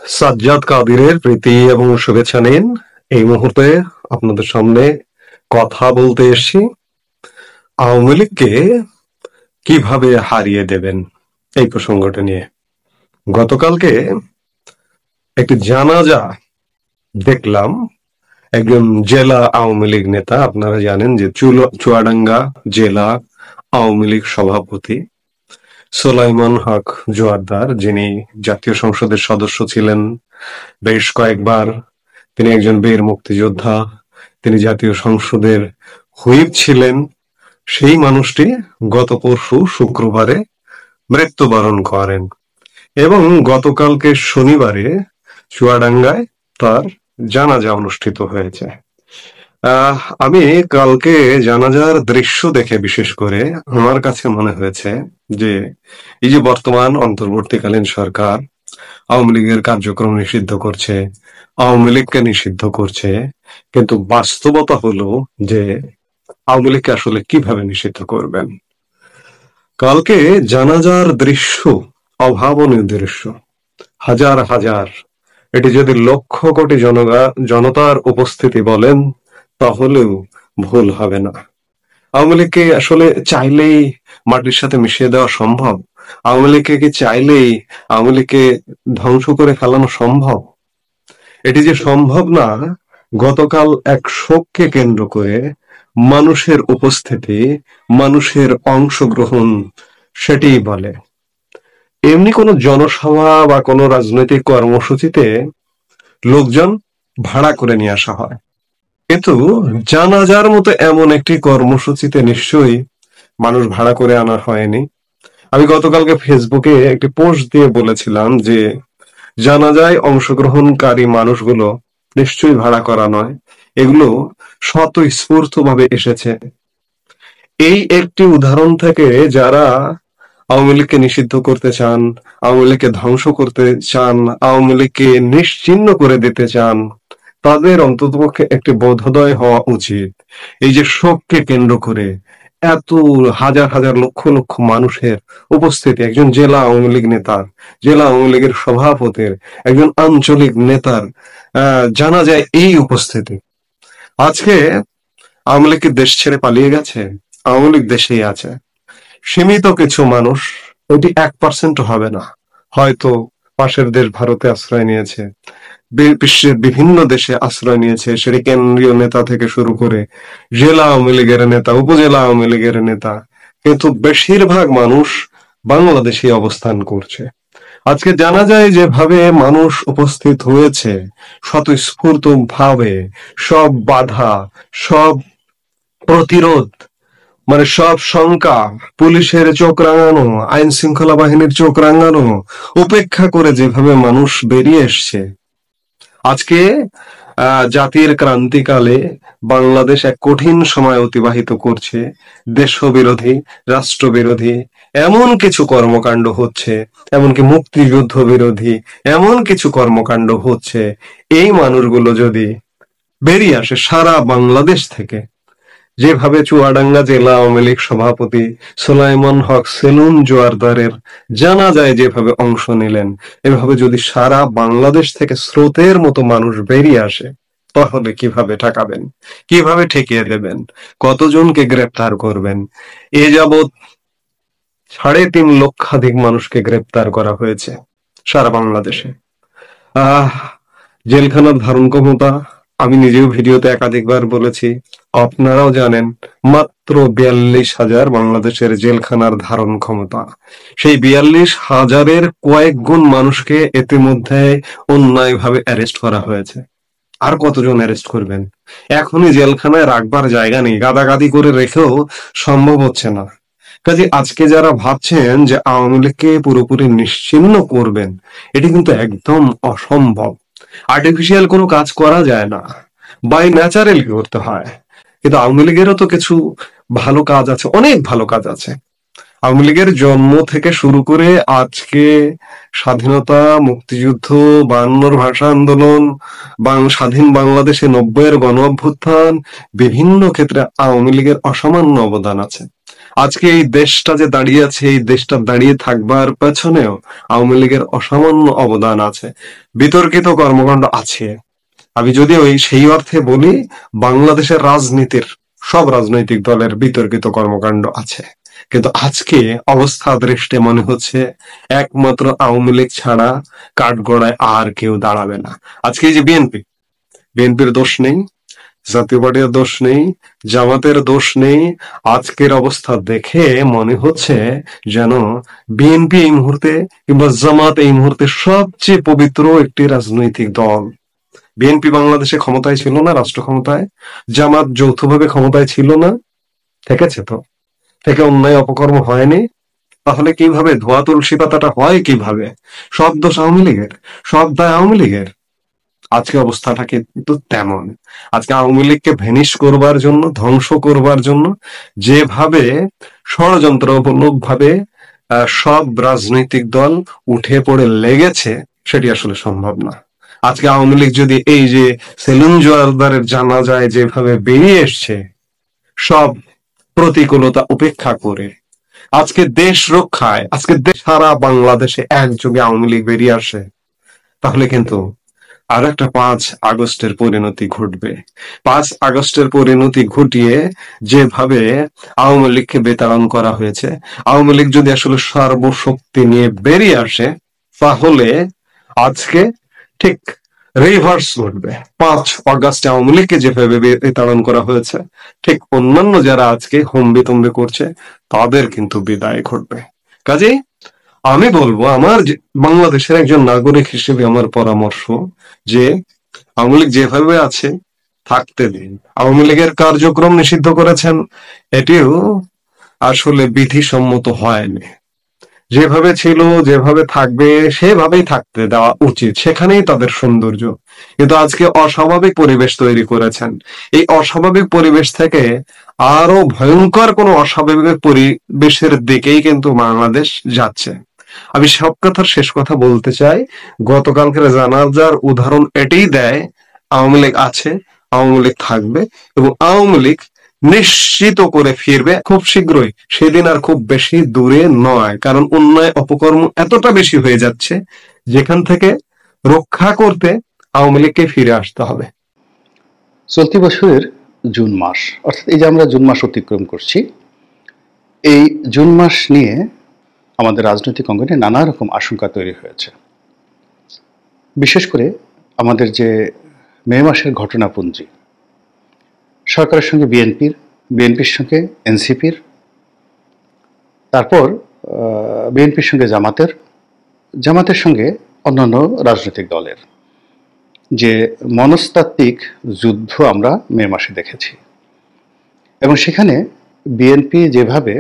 সাজ্জাদ কাদিরের প্রীতি এবং শুভেচ্ছা নিন। এই মুহূর্তে আপনাদের সামনে কথা বলতে এসেছি আওয়ামী লীগকে কিভাবে হারিয়ে দেবেন এই প্রসঙ্গটা নিয়ে। গতকালকে একটি জানাজা দেখলাম। একজন জেলা আওয়ামী লীগ নেতা, আপনারা জানেন যে চুয়াডাঙ্গা জেলা আওয়ামী লীগ সভাপতি সোলাইমান হক জোয়ারদার, যিনি জাতীয় সংসদের সদস্য ছিলেন বেশ কয়েকবার। তিনি একজন বীর মুক্তিযোদ্ধা, তিনি জাতীয় সংসদের হুইপ ছিলেন। সেই মানুষটি গত পরশু শুক্রবারে মৃত্যুবরণ করেন এবং গতকালকে শনিবারে চুয়াডাঙ্গায় তার জানাজা অনুষ্ঠিত হয়েছে। আমি কালকে জানাজার দৃশ্য দেখে বিশেষ করে আমার কাছে মনে হয়েছে যে এই যে বর্তমান অন্তর্বর্তীকালীন সরকার আওয়ামী লীগের কার্যক্রম নিষিদ্ধ করছে, আওয়ামী লীগকে নিষিদ্ধ করছে, কিন্তু বাস্তবতা হলো যে আওয়ামী লীগকে আসলে কিভাবে নিষিদ্ধ করবেন। কালকে জানাজার দৃশ্য অভাবনীয় দৃশ্য, হাজার হাজার, এটি যদি লক্ষ কোটি জনতার উপস্থিতি বলেন তাহলেও ভুল হবে না। আওয়ামী লীগকে আসলে চাইলেই মাটির সাথে মিশিয়ে দেওয়া সম্ভব? আওয়ামী লীগকে কি চাইলেই আওয়ামী লীগকে ধ্বংস করে ফেলানো সম্ভব? এটি যে সম্ভব না, গতকাল এক শোককে কেন্দ্র করে মানুষের উপস্থিতি, মানুষের অংশগ্রহণ সেটিই বলে। এমনি কোনো জনসভা বা কোনো রাজনৈতিক কর্মসূচিতে লোকজন ভাড়া করে নিয়ে আসা হয়, কিন্তু জানাজার মতো এমন একটি কর্মসূচিতে নিশ্চয়ই মানুষ ভাড়া করে আনা হয়নি। আমি গতকালকে ফেসবুকে একটি পোস্ট দিয়ে বলেছিলাম যে জানাজায় অংশগ্রহণকারী মানুষগুলো নিশ্চয়ই ভাড়া করা নয়, এগুলো স্বতঃস্ফূর্ত ভাবে এসেছে। এই একটি উদাহরণ থেকে যারা আওয়ামী লীগকে নিষিদ্ধ করতে চান, আওয়ামী লীগকে ধ্বংস করতে চান, আওয়ামী লীগকে নিশ্চিহ্ন করে দিতে চান, তাদের অন্ততপক্ষে একটি বোধোদয় হওয়া উচিত। এই যে শোককে কেন্দ্র করে এত হাজার হাজার লক্ষ লক্ষ মানুষের উপস্থিতি, একজন জেলা আওয়ামী লীগ নেতার, জেলা আওয়ামী লীগের সভাপতির, একজন আঞ্চলিক নেতার জানা যায় এই উপস্থিতি। আজকে আওয়ামী লীগ কি দেশ ছেড়ে পালিয়ে গেছে? আওয়ামী লীগ দেশেই আছে। সীমিত কিছু মানুষ, এটি 1% হবে না, হয়তো পাশের দেশ ভারতে আশ্রয় নিয়েছে, বিশ্বের বিভিন্ন দেশে আশ্রয় নিয়েছে, সেটি কেন্দ্রীয় নেতা থেকে শুরু করে জেলা আওয়ামী লীগের নেতা, উপজেলা আওয়ামী লীগের নেতা, কিন্তু বেশিরভাগ মানুষ বাংলাদেশে অবস্থান করছে। আজকে জানা যায় যেভাবে মানুষ উপস্থিত হয়েছে স্বতঃস্ফূর্ত ভাবে, সব বাধা, সব প্রতিরোধ, মানে সব শঙ্কা, পুলিশের চোখ রাঙানো, আইন শৃঙ্খলা বাহিনীর চোখ রাঙানো উপেক্ষা করে যেভাবে মানুষ বেরিয়ে এসছে। আজকে জাতির ক্রান্তিকালে বাংলাদেশ এক কঠিন সময় অতিবাহিত করছে। দেশবিরোধী, রাষ্ট্রবিরোধী এমন কিছু কর্মকাণ্ড হচ্ছে, এমনকি মুক্তিযুদ্ধ বিরোধী এমন কিছু কর্মকাণ্ড হচ্ছে। এই মানুষগুলো যদি বেরিয়ে আসে সারা বাংলাদেশ থেকে, যেভাবে চুয়াডাঙ্গা জেলা আওয়ামী লীগ সভাপতি সোলাইমান হক সেলুন জোয়ারদারের জানাজায় যেভাবে অংশ নিলেন, এভাবে যদি সারা বাংলাদেশ থেকে স্রোতের মতো মানুষ বেরিয়ে আসে, তাহলে কিভাবে ঠেকাবেন? কিভাবে ঠেকিয়ে দেবেন? কতজনকে গ্রেপ্তার করবেন? এ যাবৎ 3.5 লক্ষাধিক মানুষকে গ্রেপ্তার করা হয়েছে সারা বাংলাদেশে। জেলখানার ধারণ ক্ষমতা, আমি নিজেও ভিডিওতে একাধিকবার বলেছি, আপনারাও জানেন, মাত্র 42,000 বাংলাদেশের জেলখানার ধারণ ক্ষমতা। সেই 42,000-এর কয়েক গুণ মানুষকে ইতিমধ্যে অন্যায়ভাবে অ্যারেস্ট করা হয়েছে। আর কতজন অ্যারেস্ট করবেন? এখনই জেলখানায় রাখবার জায়গা নেই, গাদাগাদি করে রেখেও সম্ভব হচ্ছে না। কাজে আজকে যারা ভাবছেন যে আওয়ামী লীগকে পুরোপুরি নিশ্চিহ্ন করবেন, এটি কিন্তু একদম অসম্ভব। আর্টিফিশিয়াল কোনো কাজ করা যায় না, বাই ন্যাচারাল করতে হয়। কিন্তু আওয়ামী লীগেরও তো কিছু ভালো কাজ আছে, অনেক ভালো কাজ আছে। আওয়ামী লীগের জন্ম থেকে শুরু করে আজকে স্বাধীনতা, মুক্তিযুদ্ধ, 52-র ভাষা আন্দোলন, স্বাধীন বাংলাদেশে 90-এর গণ অভ্যুত্থান, বিভিন্ন ক্ষেত্রে আওয়ামী লীগের অসামান্য অবদান আছে। আজকে এই দেশটা যে দাঁড়িয়ে আছে, এই দেশটা দাঁড়িয়ে থাকবার পেছনেও আওয়ামী লীগের অসামান্য অবদান আছে, বিতর্কিত কর্মকাণ্ড আছে। আমি যদি ওই সেই অর্থে বলি, বাংলাদেশের রাজনীতির সব রাজনৈতিক দলের বিতর্কিত কর্মকাণ্ড আছে, কিন্তু আজকে অবস্থা দৃষ্টে মনে হচ্ছে একমাত্র আওয়ামী লীগ ছাড়া কাঠগড়ায় আর কেউ দাঁড়াবে না। আজকে এই যে বিএনপির দোষ নেই, জাতীয় পার্টির দোষ নেই, জামাতের দোষ নেই। আজকের অবস্থা দেখে মনে হচ্ছে যেন বিএনপি এই মুহূর্তে কিংবা জামাত এই মুহূর্তে সবচেয়ে পবিত্র একটি রাজনৈতিক দল। বিএনপি বাংলাদেশে ক্ষমতায় ছিল না, রাষ্ট্র ক্ষমতায়। জামাত যৌথভাবে ক্ষমতায় ছিল না, থেকেছে তো, থেকে অন্যায় অপকর্ম হয়নি। তাহলে কিভাবে ধোয়া তুলসী পাতাটা হয়? কিভাবে সব দোষ আওয়ামী লীগের, সব দায় আওয়ামী লীগের? আজকে অবস্থাটা কিন্তু তেমন। আজকে আওয়ামী লীগকে ভ্যানিশ করবার জন্য, ধ্বংস করবার জন্য যেভাবে ষড়যন্ত্রমূলক ভাবে সব রাজনৈতিক দল উঠে পড়ে লেগেছে, সেটি আসলে সম্ভব না। আজকে আওয়ামী লীগ যদি এই যে সেলুন জোয়ারদারের জানাজায় যেভাবে বেরিয়ে এসছে, সব প্রতিকূলতা উপেক্ষা করে আজকে দেশ রক্ষায়, আজকে সারা বাংলাদেশে একযোগে আওয়ামী লীগ বেরিয়ে আসে, তাহলে কিন্তু আর একটা 5 আগস্টের পরিণতি ঘটবে। 5 আগস্টের পরিণতি ঘটিয়ে যেভাবে আওয়ামী লীগকে বেতাড়ান করা হয়েছে, আওয়ামী লীগ যদি আসলে সর্বশক্তি নিয়ে বেরিয়ে আসে, তাহলে আজকে ঠিক রিভার্স ঘটবে। 5 আগস্টে আওয়ামী লীগকে যেভাবে বেতাড়ান করা হয়েছে, ঠিক অন্যান্য যারা আজকে হম্বিতম্বি করছে তাদের কিন্তু বিদায় ঘটবে। কাজেই আমি বলবো, আমার বাংলাদেশের একজন নাগরিক হিসেবে আমার পরামর্শ যে আওয়ামী লীগ যেভাবে আছে থাকতে দিন। আওয়ামী লীগের কার্যক্রম নিষিদ্ধ করেছেন, এটিও আসলে বিধিসম্মত হয়নি। যেভাবে ছিল, যেভাবে থাকবে সেভাবেই থাকতে দেওয়া উচিত, সেখানেই তাদের সৌন্দর্য। কিন্তু আজকে অস্বাভাবিক পরিবেশ তৈরি করেছেন। এই অস্বাভাবিক পরিবেশ থেকে আরো ভয়ঙ্কর কোন অস্বাভাবিক পরিবেশের দিকেই কিন্তু বাংলাদেশ যাচ্ছে। আমি সব কথার শেষ কথা বলতে চাই, গতকালকের জানাজার উদাহরণ এটাই দেয়, আওয়ামী লীগ আছে, আওয়ামী লীগ থাকবে, এবং আওয়ামী লীগ নিশ্চিত করে ফিরবে খুব শীঘ্রই। সেদিন আর খুব বেশি দূরে নয়, কারণ অন্যায় অপকর্ম এতটা বেশি হয়ে যাচ্ছে, যেখান থেকে রক্ষা করতে আওয়ামী লীগকে ফিরে আসতে হবে। চলতি বছরের জুন মাস, অর্থাৎ এই যে আমরা জুন মাস অতিক্রম করছি, এই জুন মাস নিয়ে আমাদের রাজনৈতিক অঙ্গনে নানা রকম আশঙ্কা তৈরি হয়েছে। বিশেষ করে আমাদের যে মে মাসের ঘটনাপুঞ্জি, সরকারের সঙ্গে বিএনপির সঙ্গে এনসিপির, তারপর বিএনপির সঙ্গে জামাতের সঙ্গে অন্যান্য রাজনৈতিক দলের যে মনস্তাত্ত্বিক যুদ্ধ আমরা মে মাসে দেখেছি, এবং সেখানে বিএনপি যেভাবে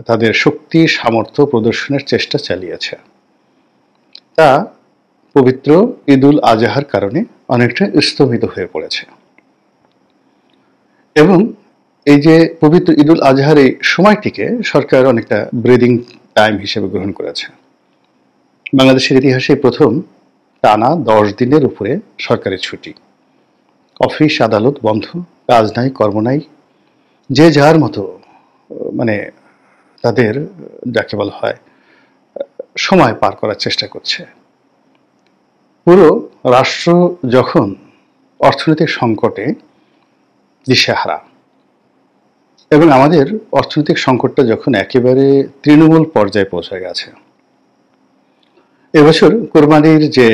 তাদের শক্তি সামর্থ্য প্রদর্শনের চেষ্টা চালিয়েছে, তা পবিত্র ঈদুল আজহার কারণে অনেকটা স্থগিত হয়ে পড়েছে। এবং এই যে পবিত্র ঈদুল আজহার এই সময়টিকে সরকার অনেকটা ব্রিদিং টাইম হিসেবে গ্রহণ করেছে। বাংলাদেশের ইতিহাসে প্রথম টানা 10 দিনের উপরে সরকারি ছুটি, অফিস আদালত বন্ধ, কাজ নাই কর্ম নাই, যে যার মতো মানে তাদের যাকে বলা হয় সময় পার করার চেষ্টা করছে। পুরো রাষ্ট্র যখন অর্থনৈতিক সংকটে দিশেহারা, এবং আমাদের অর্থনৈতিক সংকটটা যখন একেবারে তৃণমূল পর্যায়ে পৌঁছে গেছে, এবছর কোরবানির যে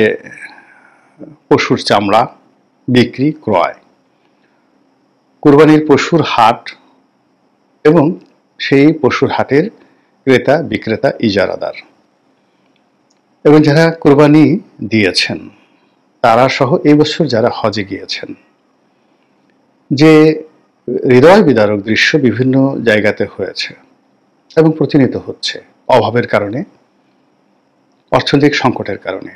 পশুর চামড়া বিক্রি ক্রয়, কোরবানির পশুর হাট এবং সেই পশুর হাটের ক্রেতা বিক্রেতা ইজারাদার, এবং যারা কোরবানি দিয়েছেন তারা সহ এই বছর যারা হজে গিয়েছেন, যে হৃদয় বিদারক দৃশ্য বিভিন্ন জায়গাতে হয়েছে এবং প্রতিনিয়ত হচ্ছে অভাবের কারণে, অর্থনৈতিক সংকটের কারণে।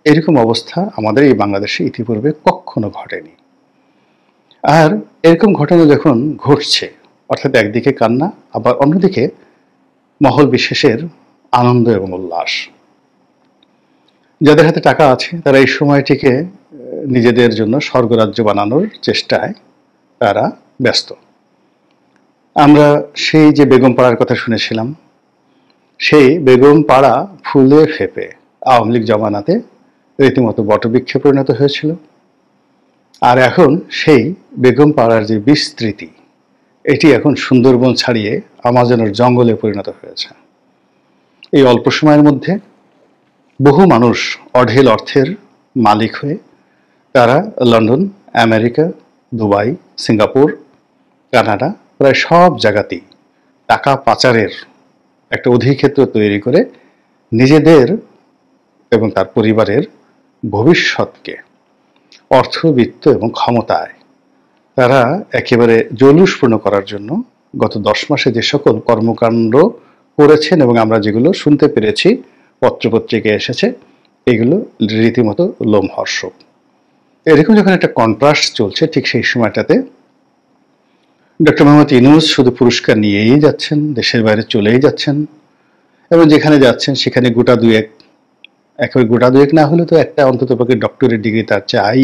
এরকম অবস্থা আমাদের এই বাংলাদেশে ইতিপূর্বে কখনো ঘটেনি। আর এরকম ঘটনা যখন ঘটছে, অর্থাৎ একদিকে কান্না, আবার অন্যদিকে মহল বিশেষের আনন্দ এবং উল্লাস। যাদের হাতে টাকা আছে তারা এই সময়টিকে নিজেদের জন্য স্বর্গরাজ্য বানানোর চেষ্টায় তারা ব্যস্ত। আমরা সেই যে বেগম পাড়ার কথা শুনেছিলাম, সেই বেগম পাড়া ফুলে ফেঁপে আওয়ামী লীগ জমানাতে রীতিমতো বটবৃক্ষে পরিণত হয়েছিল। আর এখন সেই বেগম পাড়ার যে বিস্তৃতি, এটি এখন সুন্দরবন ছাড়িয়ে আমাজনের জঙ্গলে পরিণত হয়েছে। এই অল্প সময়ের মধ্যে বহু মানুষ অঢেল অর্থের মালিক হয়ে তারা London, America, Dubai, Singapore, Canada প্রায় সব জায়গাতেই টাকা পাচারের একটা অধিক্ষেত্র তৈরি করে নিজেদের এবং তার পরিবারের ভবিষ্যৎকে অর্থবিত্ত এবং ক্ষমতায় তারা একেবারে জৌলুসপূর্ণ করার জন্য গত 10 মাসে যে সকল কর্মকাণ্ড করেছেন এবং আমরা যেগুলো শুনতে পেরেছি, পত্রপত্রিকায় এসেছে, এগুলো রীতিমতো লোমহর্ষক। এরকম যখন একটা কন্ট্রাস্ট চলছে, ঠিক সেই সময়টাতে ডক্টর মোহাম্মদ ইউনূস শুধু পুরস্কার নিয়েই যাচ্ছেন, দেশের বাইরে চলেই যাচ্ছেন, এবং যেখানে যাচ্ছেন সেখানে গোটা দুয়েক, একেবারে গোটা দুয়েক না হলে তো একটা অন্ততপক্ষে ডক্টরেট ডিগ্রি তার চাই,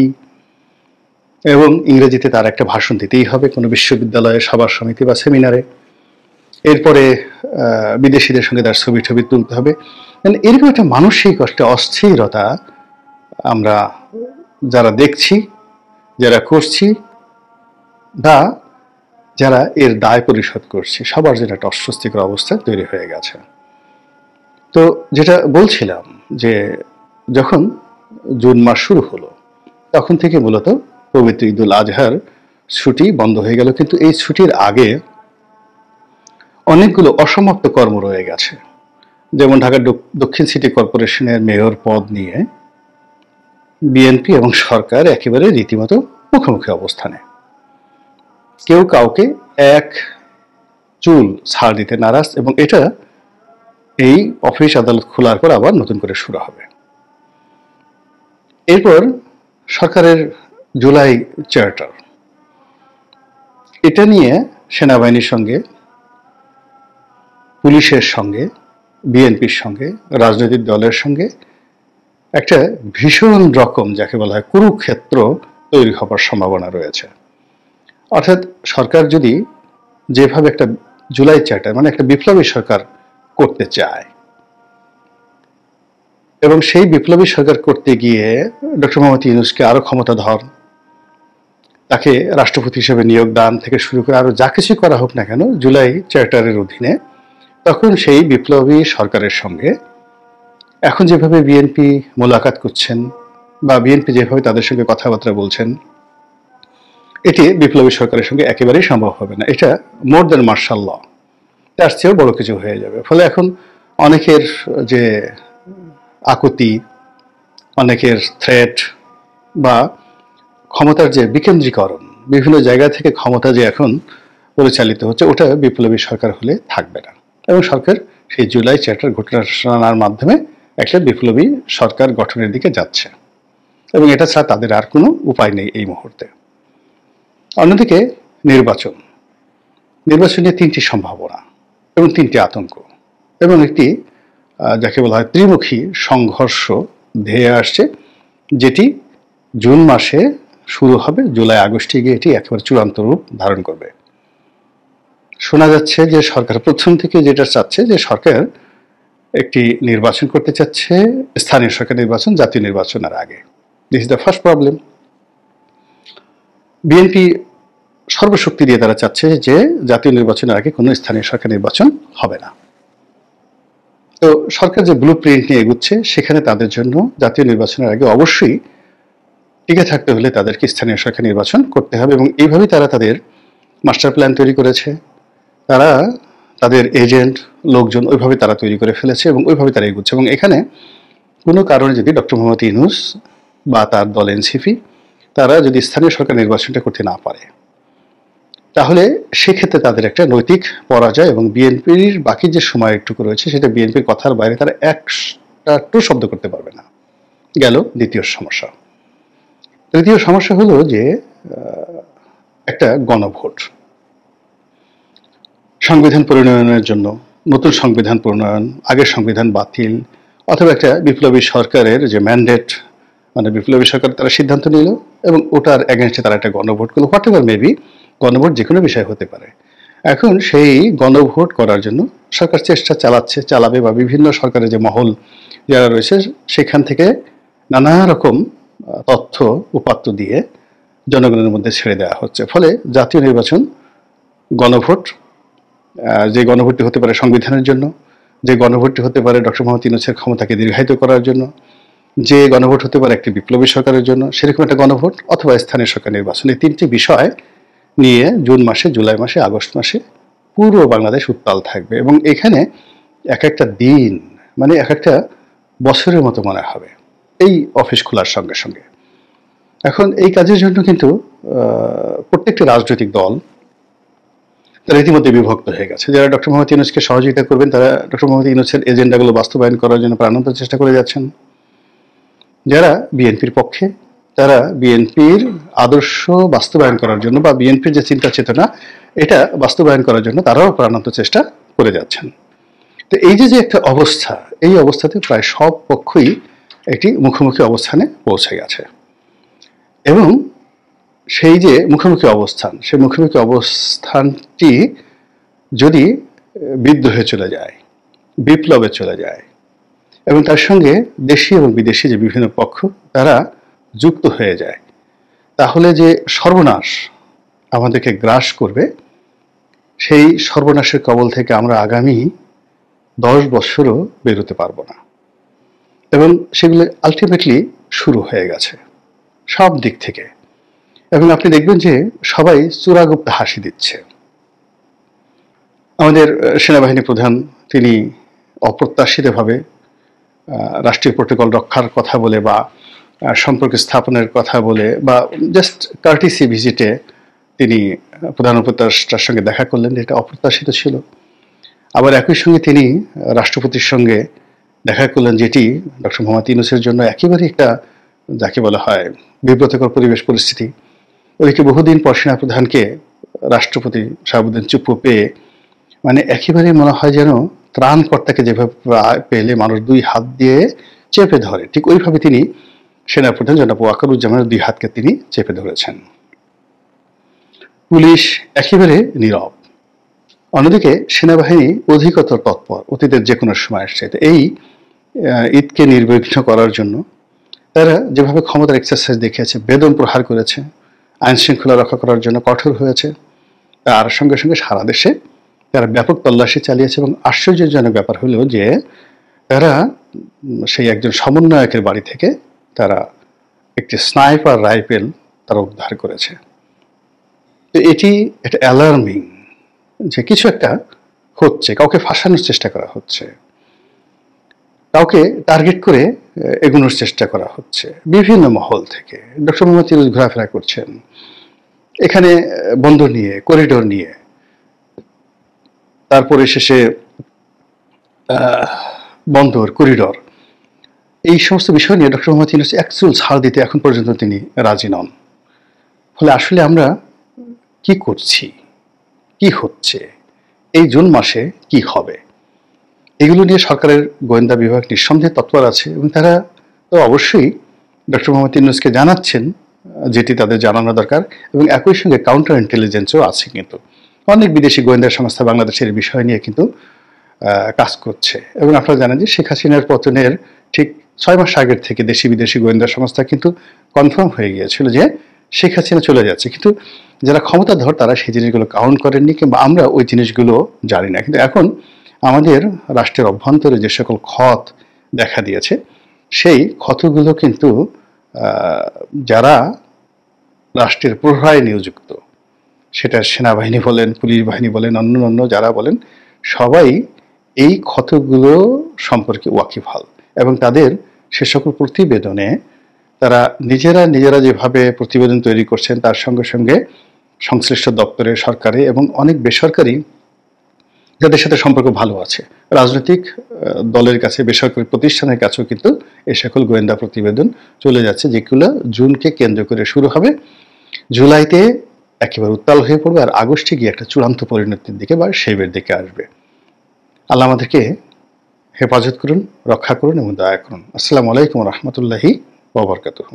এবং ইংরেজিতে তার একটা ভাষণ দিতেই হবে কোনো বিশ্ববিদ্যালয়ে, সভা সমিতি বা সেমিনারে। এরপরে বিদেশিদের সঙ্গে তার ছবি ছবি তুলতে হবে। এরকম একটা মানসিক একটা অস্থিরতা আমরা যারা দেখছি, যারা করছি, বা যারা এর দায় পরিশোধ করছি, সবার যেন একটা অস্বস্তিকর অবস্থা তৈরি হয়ে গেছে। তো যেটা বলছিলাম যে যখন জুন মাস শুরু হলো, তখন থেকে মূলত পবিত্র ঈদুল আজহার ছুটি বন্ধ হয়ে গেল, কিন্তু এই ছুটির আগে অনেকগুলো অসমাপ্ত কর্ম রয়ে গেছে। যেমন ঢাকা দক্ষিণ সিটি কর্পোরেশনের মেয়র পদ নিয়ে বিএনপি এবং সরকার একেবারে রীতিমতো মুখোমুখি অবস্থানে। কেউ কাউকে এক চুল ছাড় দিতে নারাজ, এবং এটা এই অফিস আদালত খোলার পর আবার নতুন করে শুরু হবে। এরপর সরকারের জুলাই চার্টার, এটা নিয়ে সেনাবাহিনীর সঙ্গে, পুলিশের সঙ্গে, বিএনপির সঙ্গে, রাজনৈতিক দলের সঙ্গে একটা ভীষণ রকম যাকে বলা হয় কুরুক্ষেত্র তৈরি হবার সম্ভাবনা রয়েছে। অর্থাৎ সরকার যদি যেভাবে একটা জুলাই চার্টার মানে একটা বিপ্লবী সরকার করতে চায়, এবং সেই বিপ্লবী সরকার করতে গিয়ে ডক্টর মোহাম্মদ ইউনূসকে আরো ক্ষমতাধর, তাকে রাষ্ট্রপতি হিসেবে নিয়োগ দান থেকে শুরু করে আরো যা কিছু করা হোক না কেন জুলাই চার্টারের অধীনে, তখন সেই বিপ্লবী সরকারের সঙ্গে এখন যেভাবে বিএনপি মোলাকাত করছেন বা বিএনপি যেভাবে তাদের সঙ্গে কথাবার্তা বলছেন, এটি বিপ্লবী সরকারের সঙ্গে একেবারেই সম্ভব হবে না। এটা মোর দ্যান মার্শাল ল, তার চেয়েও বড় কিছু হয়ে যাবে। ফলে এখন অনেকের যে আকুতি, অনেকের থ্রেট বা ক্ষমতার যে বিকেন্দ্রীকরণ, বিভিন্ন জায়গা থেকে ক্ষমতা যে এখন পরিচালিত হচ্ছে, ওটা বিপ্লবী সরকার হলে থাকবে না। এবং সরকার সেই জুলাই চার্টার ঘোষণার মাধ্যমে একটা বিপ্লবী সরকার গঠনের দিকে যাচ্ছে, এবং এটা ছাড়া তাদের আর কোনো উপায় নেই এই মুহূর্তে। অন্যদিকে নির্বাচন নিয়ে 3টি সম্ভাবনা এবং 3টি আতঙ্ক, এবং একটি যাকে বলা হয় ত্রিমুখী সংঘর্ষ ধেয়ে আসছে, যেটি জুন মাসে শুরু হবে, জুলাই আগস্টে গিয়ে এটি একেবারে চূড়ান্ত রূপ ধারণ করবে। শোনা যাচ্ছে যে সরকার প্রথম থেকে যেটা চাচ্ছে, যে সরকার একটি নির্বাচন করতে চাচ্ছে, স্থানীয় সরকার নির্বাচন জাতীয় নির্বাচনের আগে। This is the first problem. BNP সর্বশক্তি দিয়ে তারা চাচ্ছে যে জাতীয় নির্বাচনের আগে কোনো স্থানীয় সরকার নির্বাচন হবে না। তো সরকার যে ব্লু প্রিন্ট নিয়ে এগুচ্ছে, সেখানে তাদের জন্য জাতীয় নির্বাচনের আগে অবশ্যই টিকে থাকতে হলে তাদেরকে স্থানীয় সরকার নির্বাচন করতে হবে, এবং এইভাবেই তারা তাদের মাস্টার প্ল্যান তৈরি করেছে। তারা তাদের এজেন্ট লোকজন ওইভাবে তারা তৈরি করে ফেলেছে, এবং ওইভাবে তারা এগুচ্ছে। এবং এখানে কোনো কারণে যদি ডক্টর মোহাম্মদ ইউনূস বা তার দল এনসিপি তারা যদি স্থানীয় সরকার নির্বাচনটা করতে না পারে, তাহলে সেক্ষেত্রে তাদের একটা নৈতিক পরাজয়, এবং বিএনপির বাকি যে সময় একটুকু রয়েছে সেটা বিএনপির কথার বাইরে তারা একটা শব্দ করতে পারবে না। গেল দ্বিতীয় সমস্যা। তৃতীয় সমস্যা হলো যে একটা গণভোট, সংবিধান প্রণয়নের জন্য নতুন সংবিধান প্রণয়ন, আগের সংবিধান বাতিল, অথবা একটা বিপ্লবী সরকারের যে ম্যান্ডেট, মানে বিপ্লবী সরকার তারা সিদ্ধান্ত নিল এবং ওটার এগেনস্টে তারা একটা গণভোট করলো, হোয়াট এভার মেবি, গণভোট যে কোনো বিষয় হতে পারে। এখন সেই গণভোট করার জন্য সরকার চেষ্টা চালাবে, বা বিভিন্ন সরকারের যে মহল যারা রয়েছে সেখান থেকে নানা রকম তথ্য উপাত্ত দিয়ে জনগণের মধ্যে ছেড়ে দেওয়া হচ্ছে। ফলে জাতীয় নির্বাচন গণভোট, যে গণভোটটি হতে পারে সংবিধানের জন্য, যে গণভোটটি হতে পারে ডক্টর মোহাম্মদ ইউনূসের ক্ষমতাকে দীর্ঘায়িত করার জন্য, যে গণভোট হতে পারে একটি বিপ্লবী সরকারের জন্য, সেরকম একটা গণভোট অথবা স্থানীয় সরকার নির্বাচন, এই তিনটি বিষয় নিয়ে জুন মাসে, জুলাই মাসে, আগস্ট মাসে পুরো বাংলাদেশ উত্তাল থাকবে। এবং এখানে এক একটা দিন মানে এক একটা বছরের মতো মনে হবে এই অফিস খোলার সঙ্গে সঙ্গে। এখন এই কাজের জন্য কিন্তু প্রত্যেকটি রাজনৈতিক দল তারা ইতিমধ্যে বিভক্ত হয়ে গেছে। যারা ডক্টর মোহাম্মদ ইউনূসকে সহযোগিতা করবেন তারা ডক্টর মোহাম্মদ ইউনূসের এজেন্ডাগুলো বাস্তবায়ন করার জন্য প্রাণান্ত চেষ্টা করে যাচ্ছেন। যারা বিএনপির পক্ষে তারা বিএনপির আদর্শ বাস্তবায়ন করার জন্য বা বিএনপির যে চিন্তা চেতনা এটা বাস্তবায়ন করার জন্য তারাও প্রাণান্ত চেষ্টা করে যাচ্ছেন। তো এই যে একটা অবস্থা, এই অবস্থাতে প্রায় সব পক্ষই একটি মুখোমুখি অবস্থানে পৌঁছে গেছে। এবং সেই যে মুখোমুখি অবস্থান, সেই মুখোমুখি অবস্থানটি যদি বিদ্রোহে চলে যায়, বিপ্লবে চলে যায়, এবং তার সঙ্গে দেশি এবং বিদেশি যে বিভিন্ন পক্ষ তারা যুক্ত হয়ে যায়, তাহলে যে সর্বনাশ আমাদেরকে গ্রাস করবে, সেই সর্বনাশের কবল থেকে আমরা আগামী 10 বছরও বেরোতে পারবো না। এবং সেগুলো আলটিমেটলি শুরু হয়ে গেছে সব দিক থেকে। এবং আপনি দেখবেন যে সবাই চূড়াগুপ্ত হাসি দিচ্ছে। আমাদের সেনাবাহিনী প্রধান তিনি অপ্রত্যাশিতভাবে রাষ্ট্রীয় প্রোটোকল রক্ষার কথা বলে বা সম্পর্ক স্থাপনের কথা বলে বা জাস্ট কার্টিসি ভিজিটে তিনি প্রধান উপদেষ্টার সঙ্গে দেখা করলেন, এটা অপ্রত্যাশিত ছিল। আবার একই সঙ্গে তিনি রাষ্ট্রপতির সঙ্গে দেখা করলেন, যেটি ডক্টর মোহাম্মদ ইউনূসের জন্য একেবারে একটা যাকে বলা হয় বিব্রতকর পরিবেশ পরিস্থিতি। ওইদিকে বহুদিন পর সেনাপ্রধানকে রাষ্ট্রপতি শাহাবুদ্দিন চুপ্পু পেয়ে মানে একেবারে মনে হয় যেন ত্রাণকর্তাকে যেভাবে পেলে মানুষ 2 হাত দিয়ে চেপে ধরে, ঠিক ওইভাবে তিনি সেনাপ্রধান জনাব ওয়াকারুজ্জামানের 2 হাতকে তিনি চেপে ধরেছেন। পুলিশ একেবারে নীরব। অন্যদিকে সেনাবাহিনী অধিকতর তৎপর অতীতের যে কোনো সময়ের চাইতে। এই ঈদকে নির্বিঘ্ন করার জন্য তারা যেভাবে ক্ষমতার এক্সারসাইজ দেখিয়েছে, বেদম প্রহার করেছে, আইন শৃঙ্খলা রক্ষা করার জন্য কঠোর হয়েছে, তার সঙ্গে সঙ্গে সারা দেশে তারা ব্যাপক তল্লাশি চালিয়েছে। এবং আশ্চর্যজনক ব্যাপার হলো যে তারা সেই একজন সমন্বয়কের বাড়ি থেকে তারা একটি স্নাইপার রাইফেল তারা উদ্ধার করেছে। তো এটি একটা অ্যালার্মিং যে কিছু একটা হচ্ছে, কাউকে ফাঁসানোর চেষ্টা করা হচ্ছে, কাউকে টার্গেট করে এগোনোর চেষ্টা করা হচ্ছে বিভিন্ন মহল থেকে। ডক্টর মোহাম্মদ ইউনূস ঘোরাফেরা করছেন এখানে বন্দর নিয়ে, করিডোর নিয়ে, তারপরে শেষে বন্দর, করিডোর, এই সমস্ত বিষয় নিয়ে ডক্টর মোহাম্মদ ইউনূস অ্যাকচুয়াল ছাড় দিতে এখন পর্যন্ত তিনি রাজি নন। ফলে আসলে আমরা কি করছি, কি হচ্ছে, এই জুন মাসে কি হবে, এগুলো নিয়ে সরকারের গোয়েন্দা বিভাগ নিঃসন্দেহে তৎপর আছে। এবং তারা তো অবশ্যই ডক্টর মোহাম্মদ ইউনূসকে জানাচ্ছেন যেটি তাদের জানানো দরকার। এবং একই সঙ্গে কাউন্টার ইন্টেলিজেন্সও আছে, কিন্তু অনেক বিদেশি গোয়েন্দা সংস্থা বাংলাদেশের বিষয় নিয়ে কিন্তু কাজ করছে। এবং আপনারা জানেন যে শেখ হাসিনার পতনের ঠিক 6 মাস আগের থেকে দেশি বিদেশি গোয়েন্দা সংস্থা কিন্তু কনফার্ম হয়ে গিয়েছিল যে শেখ হাসিনা চলে যাচ্ছে, কিন্তু যারা ক্ষমতাধর তারা সেই জিনিসগুলো কাউন্ট করেননি, কিংবা আমরা ওই জিনিসগুলো জানি না। কিন্তু এখন আমাদের রাষ্ট্রের অভ্যন্তরে যে সকল ক্ষত দেখা দিয়েছে, সেই ক্ষতগুলো কিন্তু যারা রাষ্ট্রের প্রহরায় নিয়োজিত, সেটা সেনাবাহিনী বলেন, পুলিশ বাহিনী বলেন, অন্য যারা বলেন, সবাই এই ক্ষতগুলো সম্পর্কে ওয়াকিবহাল। এবং তাদের সে সকল প্রতিবেদনে তারা নিজেরা যেভাবে প্রতিবেদন তৈরি করছেন, তার সঙ্গে সঙ্গে সংশ্লিষ্ট দপ্তরে, সরকারে এবং অনেক বেসরকারি যাদের সাথে সম্পর্ক ভালো আছে, রাজনৈতিক দলের কাছে, বেসরকারি প্রতিষ্ঠানের কাছেও কিন্তু এই সকল গোয়েন্দা প্রতিবেদন চলে যাচ্ছে, যেগুলো জুনকে কেন্দ্র করে শুরু হবে, জুলাইতে একেবারে উত্তাল হয়ে পড়বে, আর আগস্টে গিয়ে একটা চূড়ান্ত পরিণতির দিকে বা শেবের দিকে আসবে। আল্লাহ আমাদেরকে হেফাজত করুন, রক্ষা করুন এবং দয়া করুন। আসসালামু আলাইকুম ওয়া রাহমাতুল্লাহি ওয়া বারাকাতুহু।